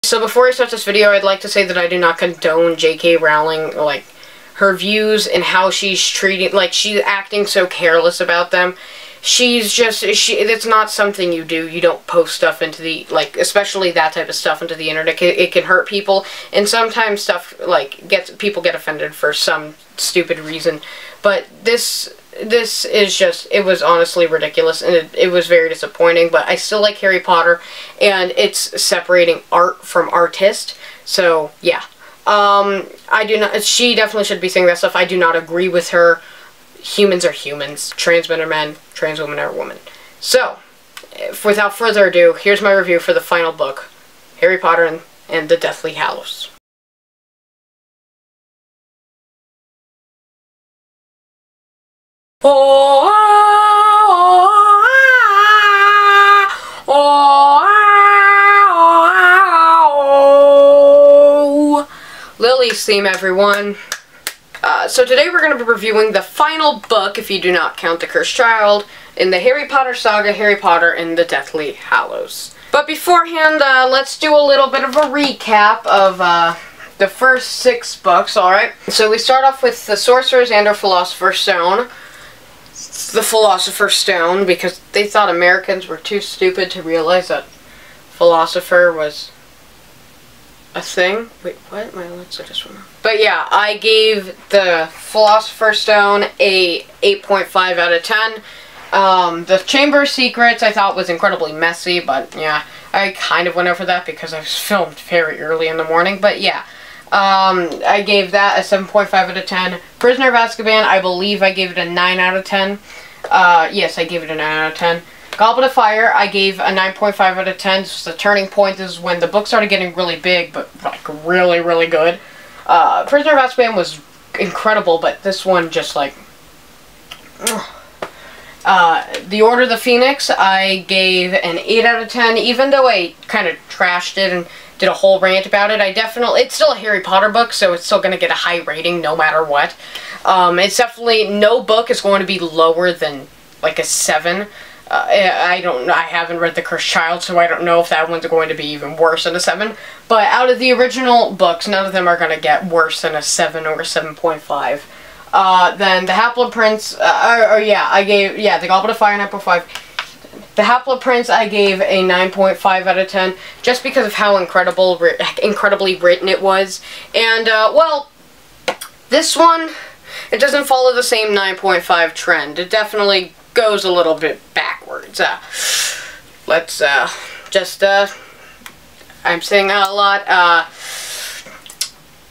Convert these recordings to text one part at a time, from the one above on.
So before I start this video, I'd like to say that I do not condone J.K. Rowling, like, her views and how she's treating, like, she's acting so careless about them. It's not something you do. You don't post stuff into the, like, especially that type of stuff into the internet. It can hurt people, and sometimes stuff, like, people get offended for some stupid reason. But this is just, it was honestly ridiculous, and it was very disappointing, but I still like Harry Potter, and it's separating art from artist, so, yeah. She definitely should be saying that stuff. I do not agree with her. Humans are humans. Trans men are men. Trans women are women. So, without further ado, here's my review for the final book, Harry Potter and the Deathly Hallows. Lily's theme, everyone. So today we're going to be reviewing the final book, if you do not count The Cursed Child, in the Harry Potter saga, Harry Potter and the Deathly Hallows. But beforehand, let's do a little bit of a recap of the first 6 books, alright? So we start off with The Sorcerer's and or Philosopher's Stone. The Philosopher's Stone, because they thought Americans were too stupid to realize that philosopher was a thing. Wait, what? My Alexa just went off. But yeah, I gave the Philosopher's Stone a 8.5 out of 10. The Chamber of Secrets I thought was incredibly messy, but yeah, I kind of went over that because I was filmed very early in the morning, but yeah. I gave that a 7.5 out of 10. Prisoner of Azkaban, I believe I gave it a 9 out of 10. Yes, I gave it a 9 out of 10. Goblet of Fire, I gave a 9.5 out of 10. This was the turning point. This is when the book started getting really big, but like really, really good. Prisoner of Azkaban was incredible, but this one just like... The Order of the Phoenix, I gave an 8 out of 10, even though I kind of trashed it and did a whole rant about it. It's still a Harry Potter book, so it's still going to get a high rating no matter what. It's definitely, no book is going to be lower than like a 7. I haven't read The Cursed Child, so I don't know if that one's going to be even worse than a 7. But out of the original books, none of them are going to get worse than a 7 or a 7.5. Then The Half-Blood Prince, the Goblet of Fire, 9.5. The Half-Blood Prince, I gave a 9.5 out of 10, just because of how incredibly written it was. And, well, this one, it doesn't follow the same 9.5 trend. It definitely goes a little bit backwards. Let's, I'm saying that a lot.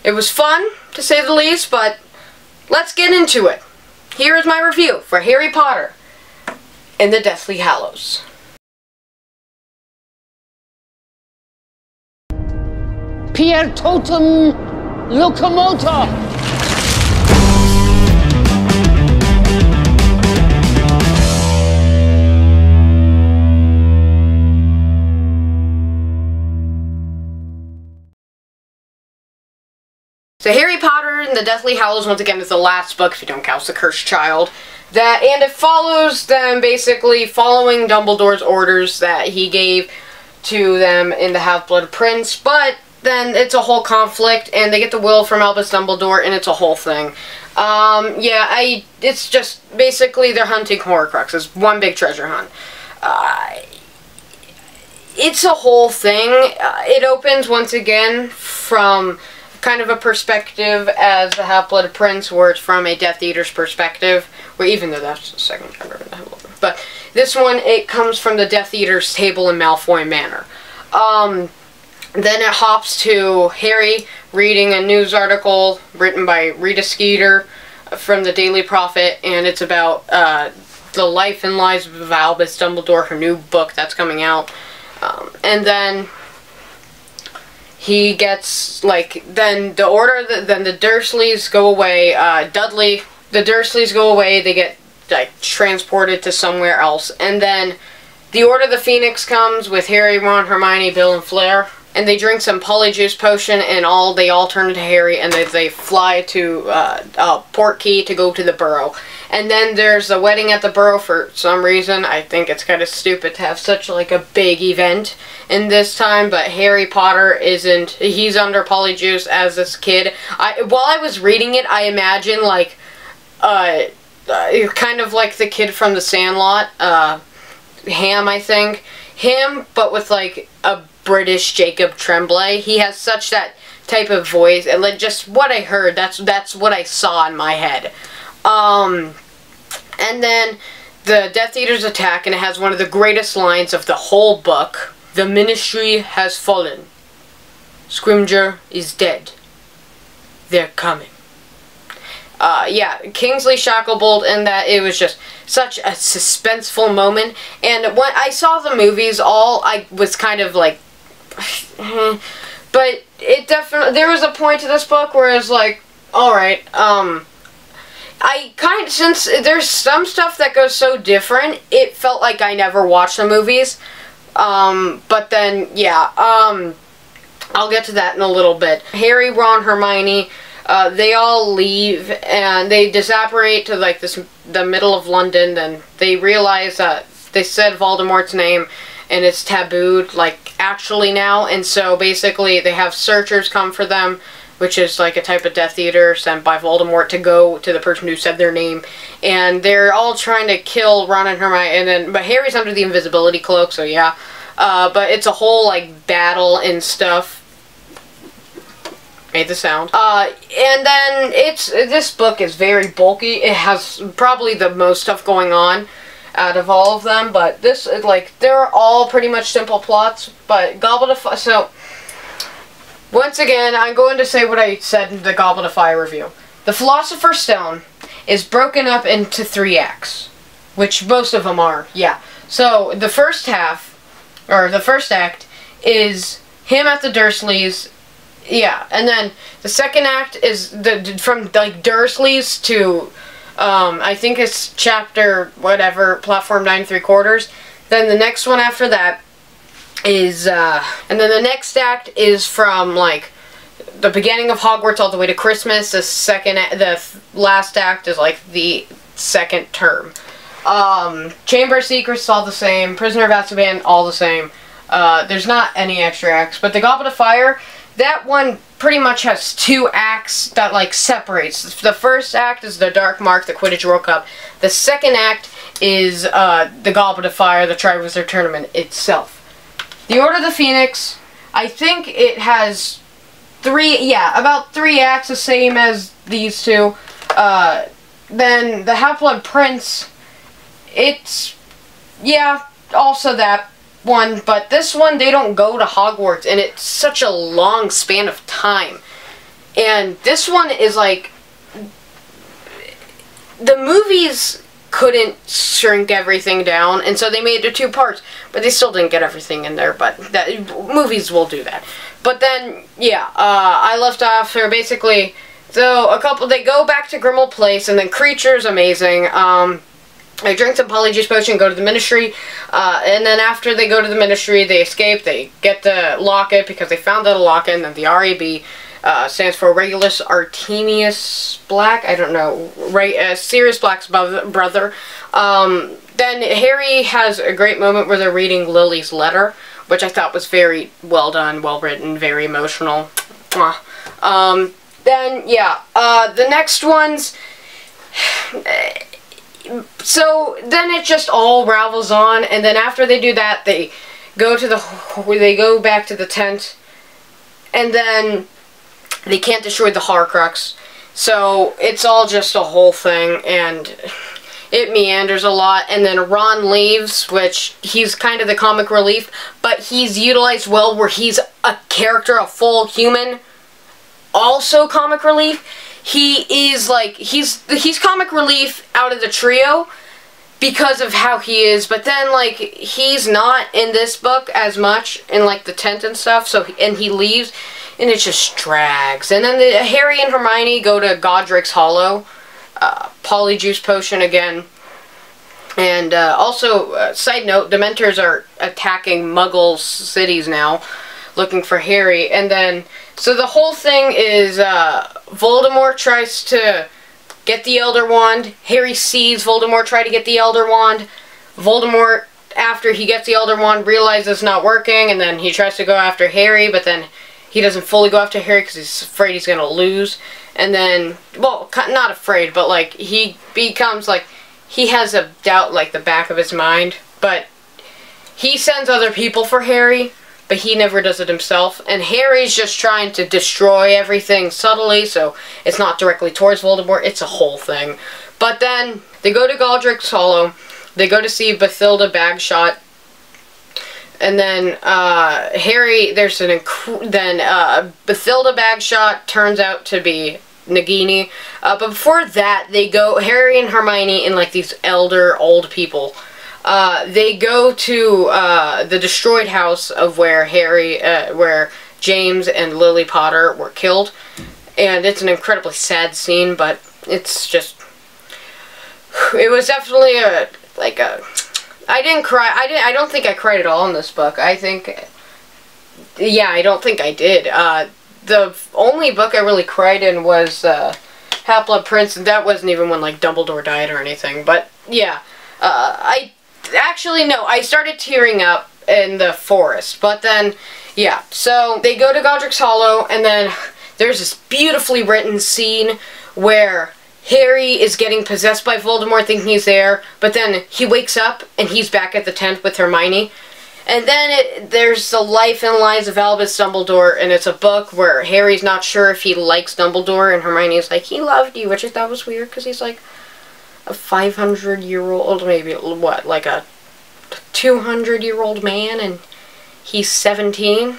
It was fun, to say the least, but let's get into it. Here is my review for Harry Potter and the Deathly Hallows. Pier totum locomotor. So Harry Potter and the Deathly Hallows, once again, is the last book, if you don't count The Cursed Child. And it follows them basically following Dumbledore's orders that he gave to them in the Half-Blood Prince, but then it's a whole conflict, and they get the will from Albus Dumbledore, and it's a whole thing. It's just, basically, they're hunting Horcruxes. One big treasure hunt. It's a whole thing. It opens, once again, from kind of a perspective as the Half-Blood Prince, where it's from a Death Eater's perspective, where even though that's the second chapter in the Half-Blood. But this one, it comes from the Death Eater's table in Malfoy Manor. Then it hops to Harry reading a news article written by Rita Skeeter from the Daily Prophet, and it's about the life and lives of Albus Dumbledore, her new book that's coming out. And then he gets, like, then the Dursleys go away, the Dursleys go away, they get, like, transported to somewhere else, and then the Order of the Phoenix comes with Harry, Ron, Hermione, Bill, and Flair, and they drink some Polyjuice potion, and they all turn into Harry, and they fly to Portkey to go to the Burrow. And then there's the wedding at the Burrow for some reason. I think it's kind of stupid to have such like a big event in this time, but Harry Potter isn't. He's under Polyjuice as this kid. While I was reading it, I imagine like kind of like the kid from The Sandlot, Ham, I think. Him, but with like a British Jacob Tremblay. He has such that type of voice, and like just what I heard, that's what I saw in my head. And then the Death Eaters attack, and it has one of the greatest lines of the whole book. The Ministry has fallen. Scrimgeour is dead. They're coming. Yeah, Kingsley Shacklebolt, and that it was just such a suspenseful moment. And when I saw the movies, I was kind of like, but it definitely, there was a point to this book where it was like, alright, since there's some stuff that goes so different, it felt like I never watched the movies. But then, yeah, I'll get to that in a little bit. Harry, Ron, Hermione, they all leave, and they disapparate to, like, the middle of London. Then they realize that they said Voldemort's name, and it's tabooed, like, actually now. And so, basically, they have searchers come for them, which is, like, a type of Death Eater sent by Voldemort to go to the person who said their name. And they're all trying to kill Ron and Hermione, but Harry's under the invisibility cloak, so yeah. But it's a whole, like, battle and stuff. Made the sound. And then this book is very bulky. It has probably the most stuff going on out of all of them, but this, like, they're all pretty much simple plots, but Goblet of Fire, so, once again, I'm going to say what I said in the Goblet of Fire review. The Philosopher's Stone is broken up into 3 acts, which most of them are, yeah. So, the first half, or the first act, is him at the Dursleys. Yeah, and then the second act is from like Dursleys to I think it's chapter whatever, platform 9 3/4. Then the next one after that is and then the next act is from like the beginning of Hogwarts all the way to Christmas. The last act is like the second term. Chamber of Secrets all the same. Prisoner of Azkaban all the same. There's not any extra acts, but the Goblet of Fire, that one pretty much has 2 acts that, like, separates. The first act is the Dark Mark, the Quidditch World Cup. The second act is the Goblet of Fire, the Triwizard Tournament itself. The Order of the Phoenix, I think it has about 3 acts, the same as these 2. Then the Half-Blood Prince, it's, yeah, also that one, but this one, they don't go to Hogwarts, and it's such a long span of time. And this one is like, the movies couldn't shrink everything down, and so they made it 2 parts, but they still didn't get everything in there, but movies will do that. But then, yeah, I left off here basically, so they go back to Grimmauld Place, and then Creature's amazing. They drink some Polyjuice Potion, go to the Ministry, and then after they go to the Ministry, they escape, they get the locket, because they found the locket, and then the RAB stands for Regulus Artemius Black, I don't know, Sirius Black's brother. Then Harry has a great moment where they're reading Lily's letter, which I thought was very well done, well written, very emotional. Then, yeah, the next ones, so then it just all ravels on, and then after they do that, they go back to the tent, and then they can't destroy the Horcrux. So it's all just a whole thing, and it meanders a lot. And then Ron leaves, which he's kind of the comic relief, but he's utilized well where he's a character, a full human, also comic relief. He is, like, he's comic relief out of the trio because of how he is, but then, like, he's not in this book as much in, like, the tent and stuff, so, and he leaves, and it just drags. And then Harry and Hermione go to Godric's Hollow, Polyjuice Potion again, and also, side note, Dementors are attacking Muggle cities now, looking for Harry, and then, so the whole thing is, Voldemort tries to get the Elder Wand. Harry sees Voldemort try to get the Elder Wand. Voldemort, after he gets the Elder Wand, realizes it's not working, and then he tries to go after Harry, but then he doesn't fully go after Harry because he's afraid he's going to lose. And then, well, not afraid, but, like, he becomes, like, he has a doubt, like, the back of his mind. But he sends other people for Harry, but he never does it himself. And Harry's just trying to destroy everything subtly, so it's not directly towards Voldemort. It's a whole thing. But then, they go to Godric's Hollow. They go to see Bathilda Bagshot. And then, Harry, Bathilda Bagshot turns out to be Nagini. But before that, they go, Harry and Hermione and, like, these elder, old people, they go to, the destroyed house of where where James and Lily Potter were killed. And it's an incredibly sad scene, but it's just, it was definitely I didn't cry. I don't think I cried at all in this book. I don't think I did. The only book I really cried in was Half-Blood Prince, and that wasn't even when, like, Dumbledore died or anything. But, yeah. I started tearing up in the forest. But then, yeah. So, they go to Godric's Hollow, and then there's this beautifully written scene where Harry is getting possessed by Voldemort, thinking he's there, but then he wakes up and he's back at the tent with Hermione. And then there's The Life and Lies of Albus Dumbledore, and it's a book where Harry's not sure if he likes Dumbledore, and Hermione's like, he loved you, which I thought was weird, because he's like a 500-year-old, maybe, what, like a 200-year-old man, and he's 17?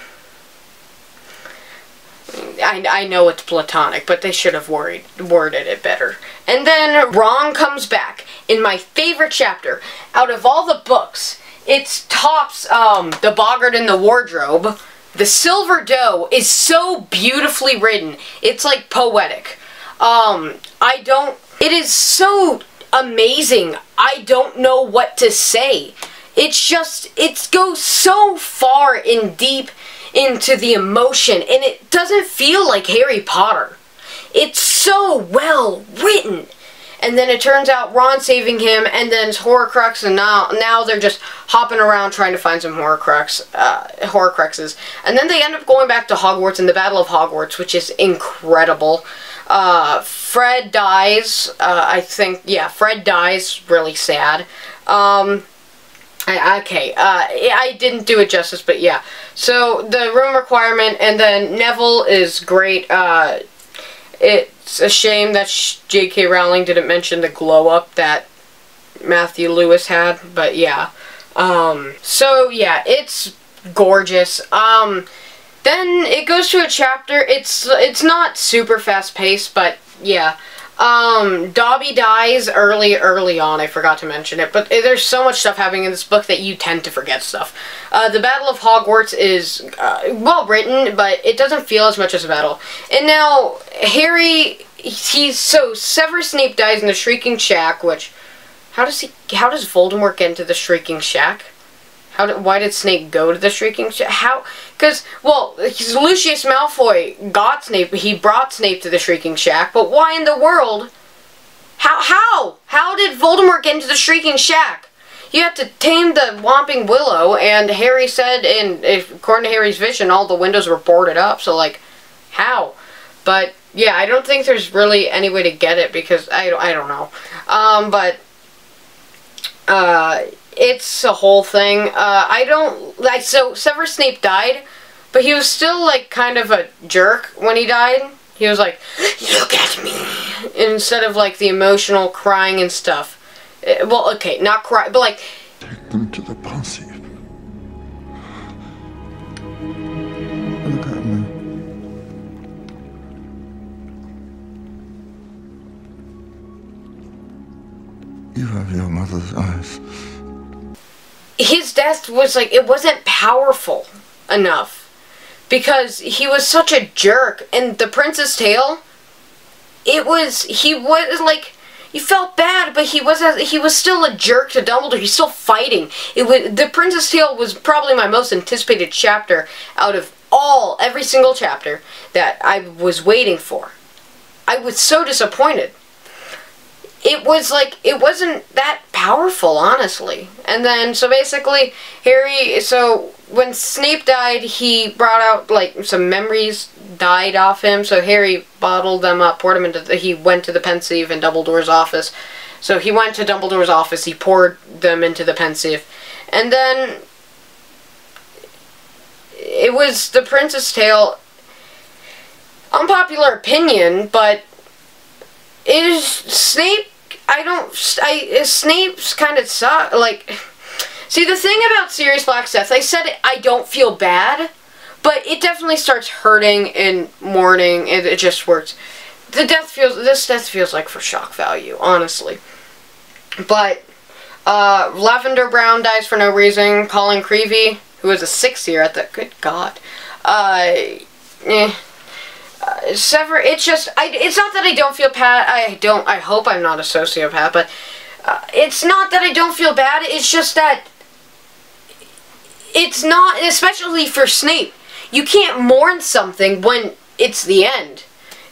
I know it's platonic, but they should have worded it better. And then Ron comes back in my favorite chapter. Out of all the books, it tops The Boggart and the Wardrobe. The Silver Doe is so beautifully written. It's like poetic. It is so amazing. I don't know what to say. It's just, it goes so far in deep into the emotion, and it doesn't feel like Harry Potter. It's so well written. And then it turns out Ron saving him, and then it's Horcrux, and now they're just hopping around trying to find some Horcruxes. And then they end up going back to Hogwarts in the Battle of Hogwarts, which is incredible. Fred dies, Fred dies, really sad. I didn't do it justice, but yeah. So, the room requirement, and then Neville is great. It's a shame that J.K. Rowling didn't mention the glow-up that Matthew Lewis had, but yeah. So, yeah, it's gorgeous. Then it goes to a chapter. It's not super fast-paced, but yeah. Dobby dies early on. I forgot to mention it, but there's so much stuff happening in this book that you tend to forget stuff. The Battle of Hogwarts is well written, but it doesn't feel as much as a battle. And now Harry, Severus Snape dies in the Shrieking Shack. Which, how does Voldemort get into the Shrieking Shack? Why did Snape go to the Shrieking Shack? Because, well, Lucius Malfoy got Snape, he brought Snape to the Shrieking Shack, but why in the world? How did Voldemort get into the Shrieking Shack? You have to tame the Whomping Willow, and Harry said, according to Harry's vision, all the windows were boarded up, so, like, how? But, yeah, I don't think there's really any way to get it, because I don't know. It's a whole thing. So Severus Snape died, but he was still, like, kind of a jerk when he died. He was like, look at me, instead of, like, the emotional crying and stuff. Well, okay, not cry, but, like, take them to the Pensieve. Look at me. You have your mother's eyes. His death was, like, it wasn't powerful enough. Because he was such a jerk. And the Prince's Tale, he was, like, you felt bad, but he was still a jerk to Dumbledore. He's still fighting. The Prince's Tale was probably my most anticipated chapter out of every single chapter that I was waiting for. I was so disappointed. it was like, it wasn't that powerful, honestly. And then, so basically, Harry, so when Snape died, he brought out, like, some memories died off him, so Harry bottled them up, poured them into he went to the Pensieve in Dumbledore's office. So he went to Dumbledore's office, he poured them into the Pensieve, and then it was the Prince's Tale. Unpopular opinion, but is Snape, Snape's kind of suck, like, see, the thing about Sirius Black's death, I said I don't feel bad, but it definitely starts hurting in mourning, and it just works. This death feels like for shock value, honestly. But, Lavender Brown dies for no reason. Colin Creevey, who was a 6th year at the, good God, Sever, it's just, it's not that I don't feel bad, I hope I'm not a sociopath, but, it's not that I don't feel bad, it's just that, it's not, especially for Snape, you can't mourn something when it's the end.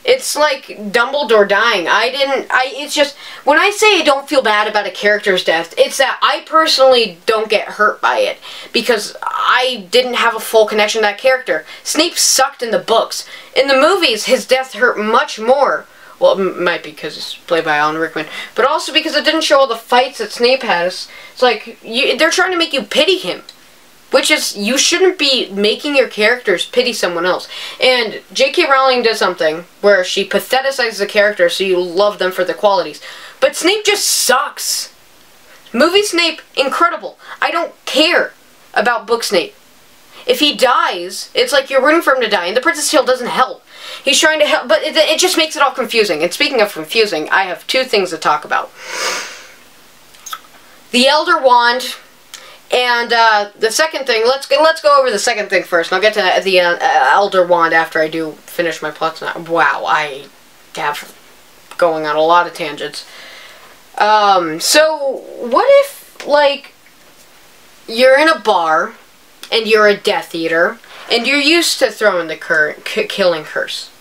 It's like Dumbledore dying. It's just, when I say I don't feel bad about a character's death, it's that I personally don't get hurt by it, because I didn't have a full connection to that character. Snape sucked in the books. In the movies, his death hurt much more. Well, it might be because it's played by Alan Rickman, but also because it didn't show all the fights that Snape has. It's like, they're trying to make you pity him. Which is, you shouldn't be making your characters pity someone else. And J.K. Rowling does something where she patheticizes a character so you love them for their qualities. But Snape just sucks. Movie Snape, incredible. I don't care about book Snape. If he dies, it's like you're rooting for him to die. And the Prince's Tale doesn't help. He's trying to help, but it just makes it all confusing. And speaking of confusing, I have 2 things to talk about. The Elder Wand. And the second thing, let's go over the second thing first, and I'll get to the Elder Wand after I do finish my plots. Wow, I have going on a lot of tangents. So what if, like, you're in a bar and you're a Death Eater and you're used to throwing the killing curse?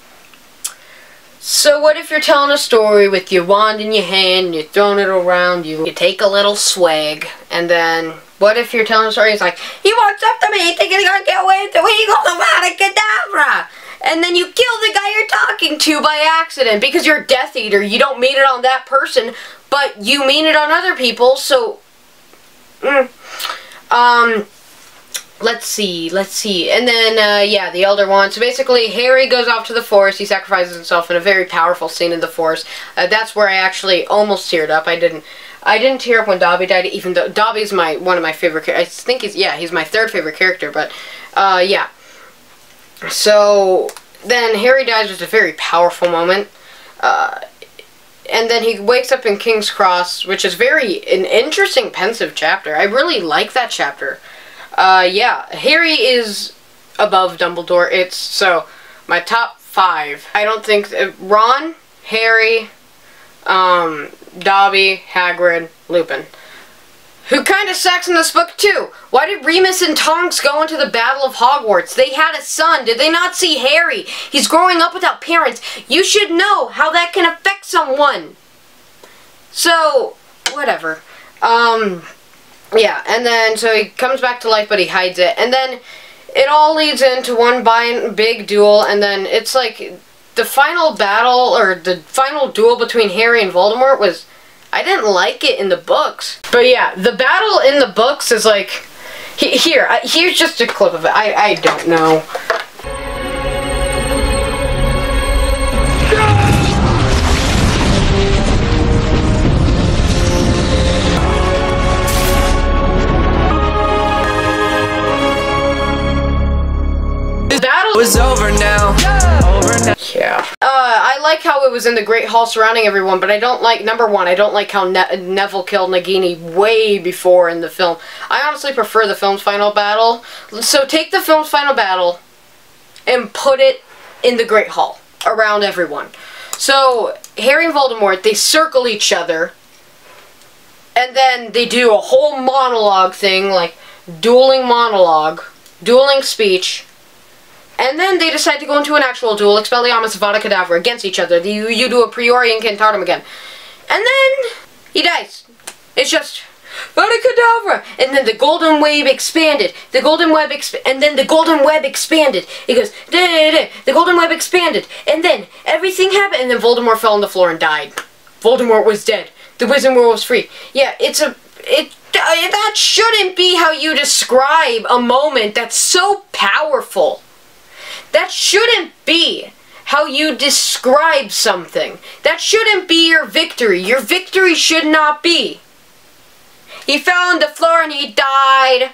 So what if you're telling a story with your wand in your hand and you're throwing it around, you take a little swag, and then what if you're telling a story, it's like, he walks up to me thinking he's gonna get away with it, he goes Avada Kedavra! And then you kill the guy you're talking to by accident because you're a Death Eater. You don't mean it on that person, but you mean it on other people, so let's see. And then, yeah, the Elder Wand. So basically, Harry goes off to the forest. He sacrifices himself in a very powerful scene in the forest. That's where I actually almost teared up. I didn't tear up when Dobby died, even though Dobby's one of my favorite characters. I think he's my 3rd favorite character, but, yeah. So, then Harry dies, which is a very powerful moment. And then he wakes up in King's Cross, which is an interesting, pensive chapter. I really like that chapter. Yeah, Harry is above Dumbledore. So, my top 5. I don't think, Ron, Harry, Dobby, Hagrid, Lupin. Who kind of sucks in this book, too. Why did Remus and Tonks go into the Battle of Hogwarts? They had a son. Did they not see Harry? He's growing up without parents. You should know how that can affect someone. So, whatever. Yeah, and then, so he comes back to life, but he hides it. And then, it all leads into one big duel, and then it's like, the final battle, or the final duel between Harry and Voldemort was, I didn't like it in the books. But yeah, the battle in the books is like, here's just a clip of it. I don't know. Was over now. Yeah. I like how it was in the Great Hall surrounding everyone, but I don't like, number 1, I don't like how Neville killed Nagini way before in the film. I honestly prefer the film's final battle. So take the film's final battle and put it in the Great Hall around everyone. So Harry and Voldemort, they circle each other, and then they do a whole monologue thing, like dueling monologue, dueling speech. And then they decide to go into an actual duel, Expelliarmus Avada Kedavra, against each other. You do a Priori Incantatem again. And then he dies. It's just Abracadabra, and then the golden wave expanded. The golden web and then the golden web expanded. It goes the golden web expanded, and then everything happened, and then Voldemort fell on the floor and died. Voldemort was dead. The Wizarding World was free. Yeah, that shouldn't be how you describe a moment that's so powerful. That shouldn't be how you describe something. That shouldn't be your victory. Your victory should not be, he fell on the floor and he died.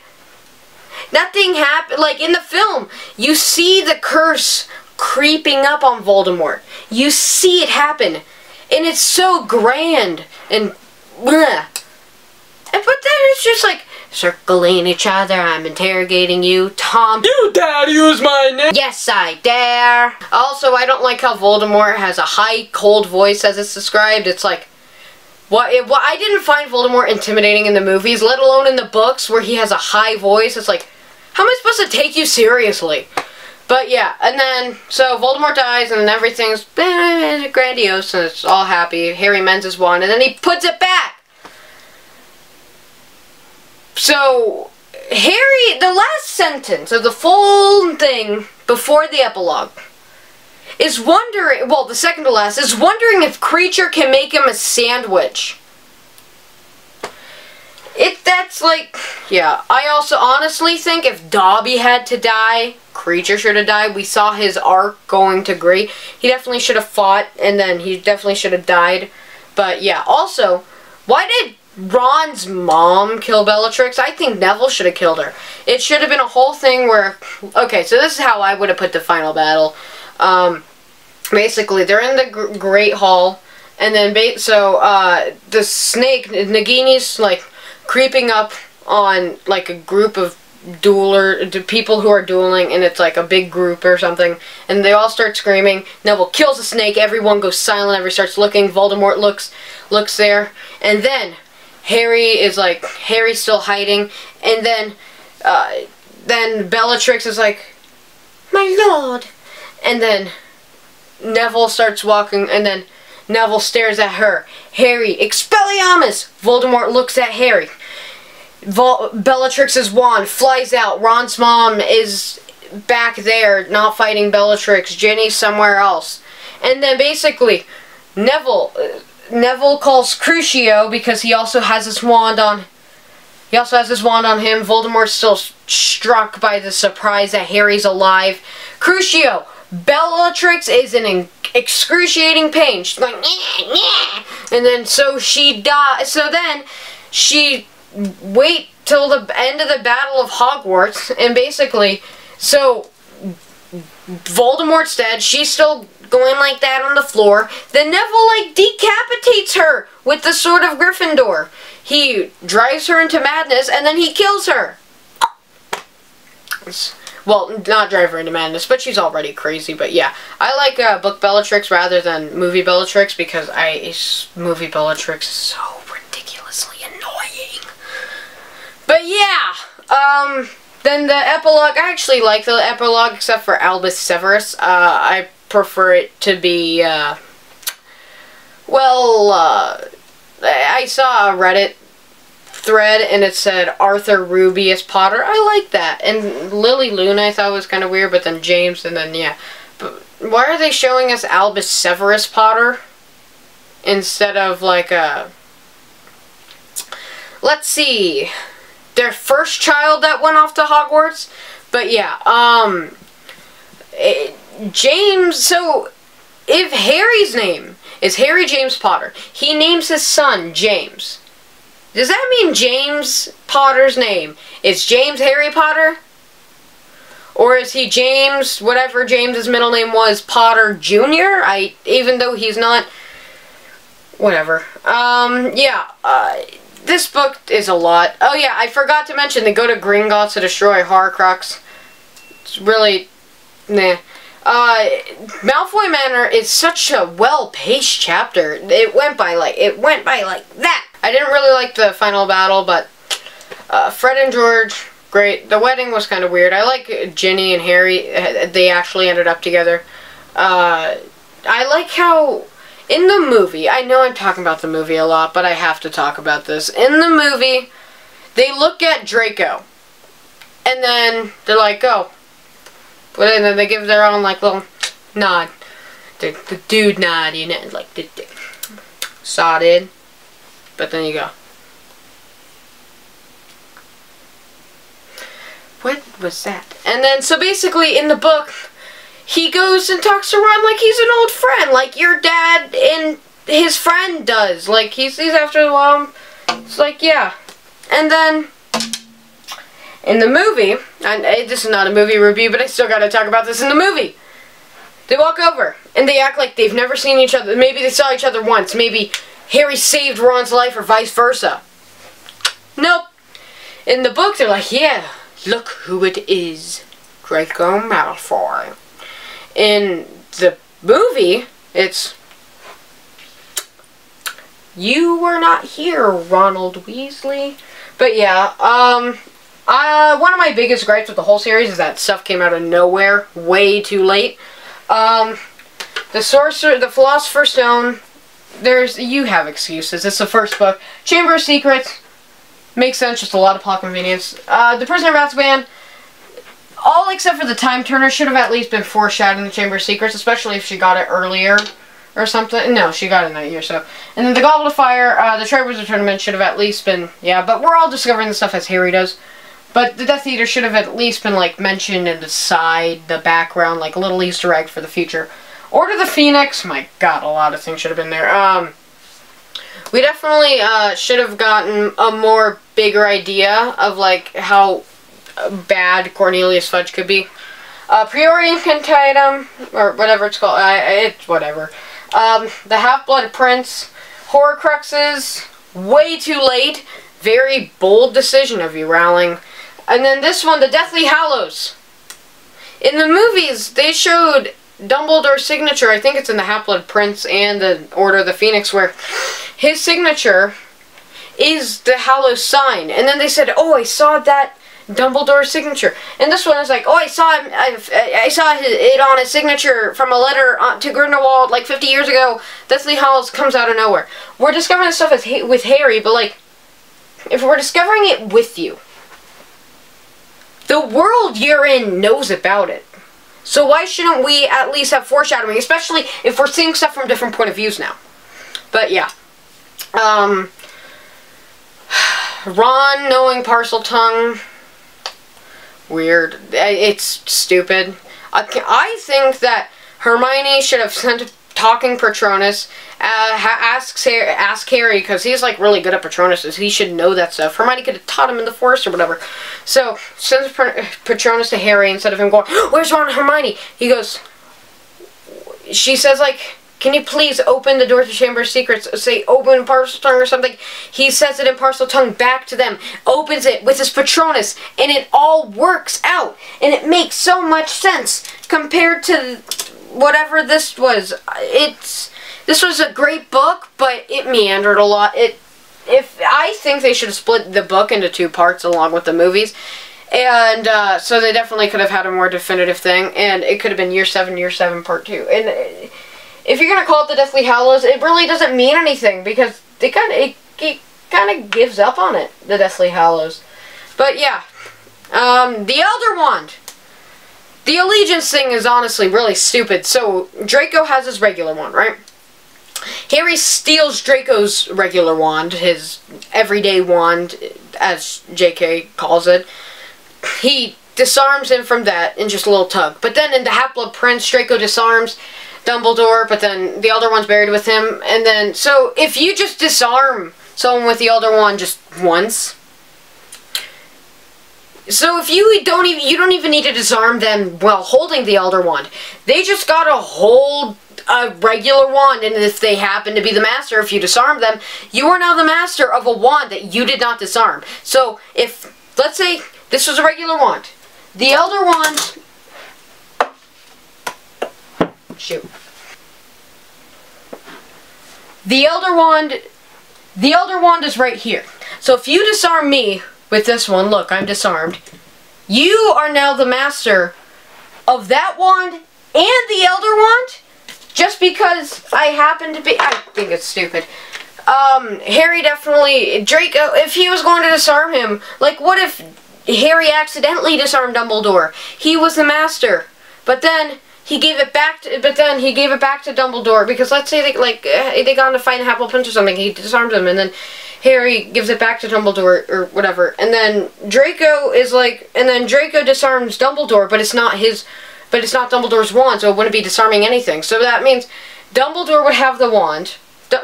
Nothing happened. Like in the film, you see the curse creeping up on Voldemort. You see it happen. And it's so grand. And bleh. But then it's just like, circling each other, I'm interrogating you, Tom. You dare to use my name? Yes, I dare. Also, I don't like how Voldemort has a high, cold voice as it's described. It's like, I didn't find Voldemort intimidating in the movies, let alone in the books where he has a high voice. It's like, how am I supposed to take you seriously? But yeah, and then, so Voldemort dies and everything's grandiose and it's all happy. Harry mends his wand and then he puts it back. So, Harry, the last sentence of the full thing before the epilogue is wondering, well, the second to last, is wondering if Creature can make him a sandwich. That's like, yeah. I also honestly think if Dobby had to die, Creature should have died. We saw his arc going to great. He definitely should have fought, and then he definitely should have died. But yeah, also, why did Ron's mom kill Bellatrix? I think Neville should have killed her. It should have been a whole thing where, okay, so this is how I would have put the final battle. Basically, they're in the Great Hall, and then the snake, Nagini's like creeping up on like a group of people who are dueling, and it's like a big group or something, and they all start screaming. Neville kills the snake, everyone goes silent, everyone starts looking, Voldemort looks there, and then Harry's still hiding, and then Bellatrix is like, my lord, and then Neville starts walking, and then Neville stares at her. Harry, Expelliarmus! Voldemort looks at Harry. Bellatrix's wand flies out. Ron's mom is back there, not fighting Bellatrix. Ginny's somewhere else. And then basically, Neville calls Crucio because he also has his wand on. He also has his wand on him. Voldemort's still struck by the surprise that Harry's alive. Crucio! Bellatrix is in excruciating pain. She's like, nyeh, nyeh. And then so she dies. So then she wait till the end of the Battle of Hogwarts, and basically, so Voldemort's dead. She's still going like that on the floor. Then Neville like decapitates her with the sword of Gryffindor. He drives her into madness, and then he kills her. Well, not drive her into madness, but she's already crazy. But yeah, I like book Bellatrix rather than movie Bellatrix because movie Bellatrix is so ridiculously annoying. But yeah, then the epilogue, I actually like the epilogue except for Albus Severus. I prefer it to be, I saw a Reddit thread and it said Arthur Rubius Potter. I like that. And Lily Luna I thought was kind of weird, but then James, and then yeah. But why are they showing us Albus Severus Potter instead of like a, let's see, their first child that went off to Hogwarts? But yeah, James, so if Harry's name is Harry James Potter, he names his son James. Does that mean James Potter's name is James Harry Potter? Or is he James, whatever James's middle name was, Potter Jr.? Even though he's not, whatever. This book is a lot. Oh yeah, I forgot to mention, they go to Gringotts to destroy Horcrux. It's really, nah. Malfoy Manor is such a well-paced chapter. It went by like that. I didn't really like the final battle, but Fred and George, great. The wedding was kind of weird. I like Ginny and Harry. They actually ended up together. I like how in the movie, I know I'm talking about the movie a lot, but I have to talk about this. In the movie, they look at Draco, and then they're like, "Go." But then they give their own, like, little nod. The dude nod, you know, like, the sodded. But then you go. What was that? And then, so basically, in the book, he goes and talks to Ron like he's an old friend, like your dad and his friend does. Like, he's after the mom. It's like, yeah. And then, in the movie, and this is not a movie review, but I still gotta talk about this in the movie. They walk over, and they act like they've never seen each other. Maybe they saw each other once. Maybe Harry saved Ron's life, or vice versa. Nope. In the book, they're like, yeah, look who it is. Draco Malfoy. In the movie, it's, you were not here, Ronald Weasley. But yeah, one of my biggest gripes with the whole series is that stuff came out of nowhere, way too late. The Philosopher's Stone, you have excuses. It's the first book. Chamber of Secrets, makes sense, just a lot of plot convenience. The Prisoner of Azkaban, all except for the Time Turner should have at least been foreshadowed in the Chamber of Secrets, especially if she got it earlier or something. No, she got it in that year, so. And then the Goblet of Fire, the Triwizard Tournament should have at least been, yeah, but we're all discovering the stuff as Harry does. But the Death Eater should have at least been, like, mentioned in the side, the background, like a little Easter egg for the future. Order of the Phoenix, my god, a lot of things should have been there. We definitely should have gotten a more bigger idea of, like, how bad Cornelius Fudge could be. Priori Incantatem, or whatever it's called, it's whatever. The Half-Blood Prince, Horcruxes, way too late. Very bold decision of you, Rowling. And then this one, the Deathly Hallows. In the movies, they showed Dumbledore's signature. I think it's in the Half-Blood Prince and the Order of the Phoenix, where his signature is the Hallows sign. And then they said, oh, I saw that Dumbledore's signature. And this one is like, oh, I saw it on his signature from a letter to Grindelwald like 50 years ago. Deathly Hallows comes out of nowhere. We're discovering this stuff with Harry, but like, if we're discovering it with you, the world you're in knows about it. So why shouldn't we at least have foreshadowing, especially if we're seeing stuff from different point of views now? But yeah. Ron knowing Parseltongue, weird. It's stupid. I think that Hermione should have sent a talking Patronus, ask Harry, because he's like really good at Patronuses. He should know that stuff. Hermione could have taught him in the Forest or whatever. So, sends Patronus to Harry instead of him going, where's Ron and Hermione? He goes, she says like, can you please open the door to Chamber of Secrets? Say, open Parseltongue or something. He says it in Parseltongue back to them. Opens it with his Patronus. And it all works out. And it makes so much sense compared to whatever this was. This was a great book, but it meandered a lot. I think they should have split the book into 2 parts along with the movies. And so they definitely could have had a more definitive thing. And it could have been Year 7, Part 2. And if you're going to call it the Deathly Hallows, it really doesn't mean anything, because it kind of gives up on it, the Deathly Hallows. But yeah, the Elder Wand. The allegiance thing is honestly really stupid. So, Draco has his regular wand, right? Harry steals Draco's regular wand, his everyday wand, as JK calls it. He disarms him from that in just a little tug. But then in the Half-Blood Prince, Draco disarms Dumbledore, but then the Elder Wand's buried with him. And then, so if you just disarm someone with the Elder Wand just once, so if you don't even need to disarm them while holding the Elder Wand. They just gotta hold a regular wand, and if they happen to be the master, if you disarm them, you are now the master of a wand that you did not disarm. So if, let's say, this was a regular wand. The Elder Wand, shoot. The Elder Wand is right here. So if you disarm me with this one, look, I'm disarmed. You are now the master of that wand and the Elder Wand, just just because I happen to be, I think it's stupid. Harry definitely, Draco, if he was going to disarm him, like, what if Harry accidentally disarmed Dumbledore? He was the master, but then he gave it back to, Dumbledore, because let's say they got in a fight in Half-Blood Prince or something, he disarmed him, and then Harry gives it back to Dumbledore, or whatever, and then Draco disarms Dumbledore, but it's not Dumbledore's wand, so it wouldn't be disarming anything. So that means Dumbledore would have the wand,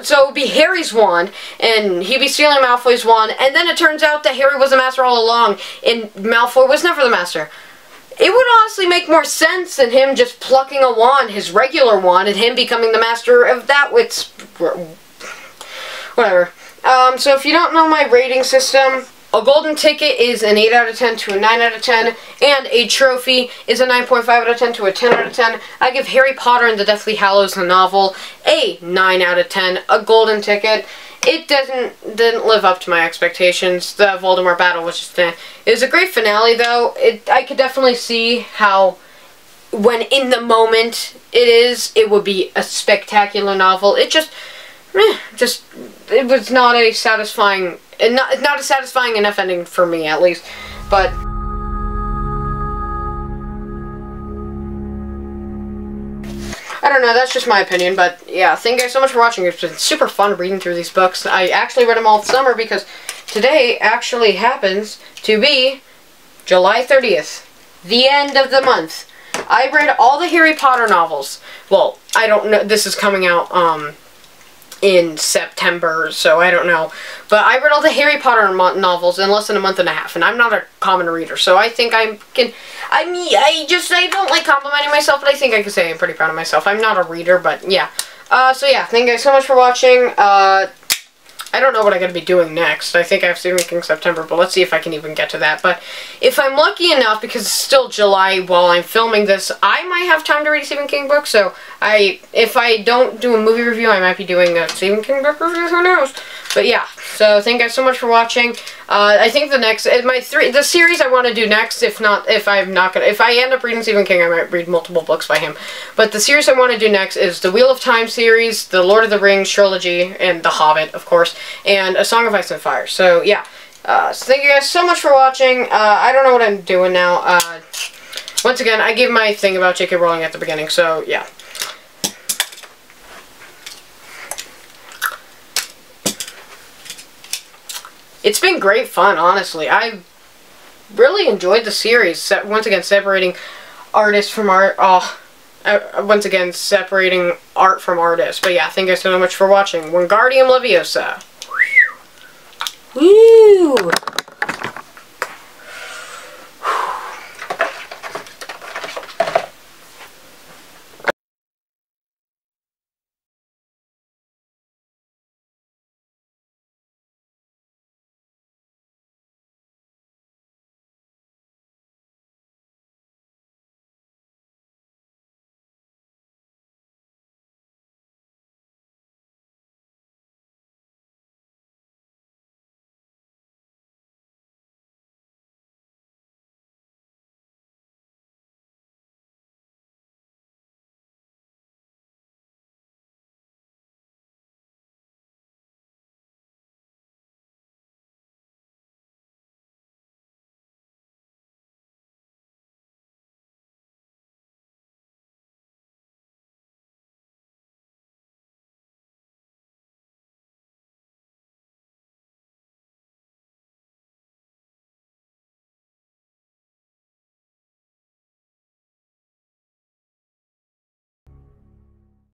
so it would be Harry's wand, and he'd be stealing Malfoy's wand, and then it turns out that Harry was the master all along, and Malfoy was never the master. It would honestly make more sense than him just plucking a wand, his regular wand, and him becoming the master of that. Whatever. So if you don't know my rating system, a golden ticket is an 8 out of 10 to a 9 out of 10, and a trophy is a 9.5 out of 10 to a 10 out of 10. I give Harry Potter and the Deathly Hallows, the novel, a 9 out of 10, a golden ticket. It didn't live up to my expectations. The Voldemort battle was just it was a great finale, though. I could definitely see how, when in the moment it would be a spectacular novel. It was not a satisfying, not a satisfying enough ending for me, at least. But I don't know, that's just my opinion, but yeah, thank you guys so much for watching. It's been super fun reading through these books. I actually read them all this summer because today actually happens to be July 30th, the end of the month. I read all the Harry Potter novels. Well, I don't know, this is coming out, in September, so I don't know. But I read all the Harry Potter novels in less than a month and a half, and I'm not a common reader, so I think I don't like complimenting myself, but I think I can say I'm pretty proud of myself. I'm not a reader, but yeah. So yeah, thank you guys so much for watching. I don't know what I'm going to be doing next. I think I have Stephen King September, but let's see if I can even get to that. But if I'm lucky enough, because it's still July while I'm filming this, I might have time to read a Stephen King book. So if I don't do a movie review, I might be doing a Stephen King book review. Who knows? But yeah, so thank you guys so much for watching. I think the series I want to do next, if I end up reading Stephen King, I might read multiple books by him. But the series I want to do next is the Wheel of Time series, the Lord of the Rings trilogy, and The Hobbit, of course, and A Song of Ice and Fire. So yeah, so thank you guys so much for watching. I don't know what I'm doing now. Once again, I gave my thing about J.K. Rowling at the beginning, so yeah. It's been great fun, honestly. I really enjoyed the series. Once again, separating artists from art. Once again, separating art from artists. But yeah, thank you guys so much for watching. Wingardium Leviosa. Woo!